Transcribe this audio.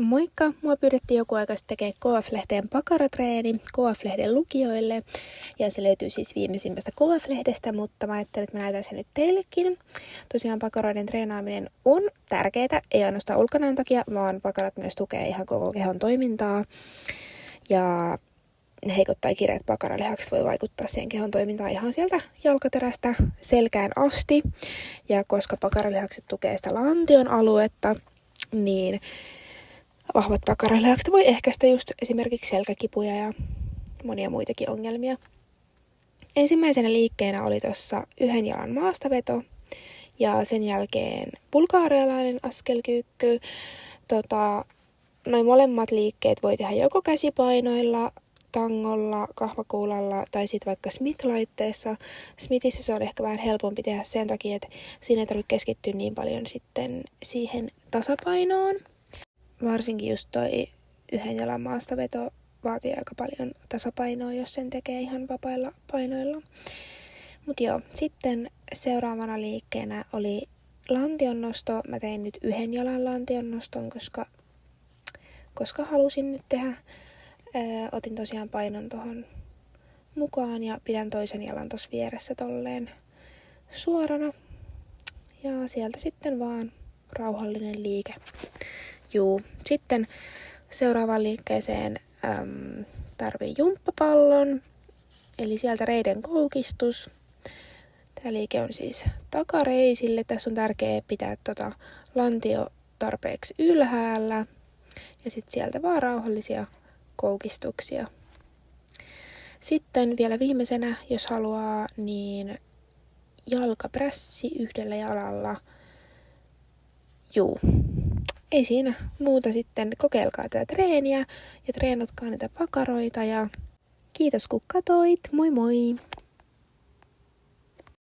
Moikka! Mua pyydettiin joku aika sitten tekemään KF-lehteen pakaratreeni KF-lehden lukijoille. Ja se löytyy siis viimeisimmästä KF-lehdestä, mutta mä ajattelin, että mä näytän sen nyt teillekin. Tosiaan pakaroiden treenaaminen on tärkeää, ei ainoastaan ulkonäön takia, vaan pakarat myös tukee ihan koko kehon toimintaa. Ja heikot tai kireät pakaralihakset voi vaikuttaa siihen kehon toimintaan ihan sieltä jalkaterästä selkään asti. Ja koska pakaralihakset tukee sitä lantion aluetta, niin vahvat pakaralihakset voi ehkäistä just esimerkiksi selkäkipuja ja monia muitakin ongelmia. Ensimmäisenä liikkeenä oli tuossa yhden jalan maastaveto ja sen jälkeen bulgaarialainen askelkyykky. Noin molemmat liikkeet voi tehdä joko käsipainoilla, tangolla, kahvakuulalla tai sitten vaikka Smith-laitteessa. Smithissä se on ehkä vähän helpompi tehdä sen takia, että siinä ei tarvitse keskittyä niin paljon sitten siihen tasapainoon. Varsinkin just toi yhden jalan maastaveto vaatii aika paljon tasapainoa, jos sen tekee ihan vapailla painoilla. Mut joo, sitten seuraavana liikkeenä oli lantionnosto. Mä tein nyt yhden jalan lantionnoston, koska halusin nyt tehdä. Otin tosiaan painon tohon mukaan ja pidän toisen jalan tossa vieressä tolleen suorana. Ja sieltä sitten vaan rauhallinen liike. Sitten seuraavaan liikkeeseen tarvii jumppapallon, eli sieltä reiden koukistus. Tämä liike on siis takareisille. Tässä on tärkeää pitää lantio tarpeeksi ylhäällä ja sitten sieltä vaan rauhallisia koukistuksia. Sitten vielä viimeisenä, jos haluaa, niin jalkaprässi yhdellä jalalla. Ei siinä muuta sitten. Kokeilkaa tätä treeniä ja treenatkaa niitä pakaroita ja kiitos kun katoit. Moi moi!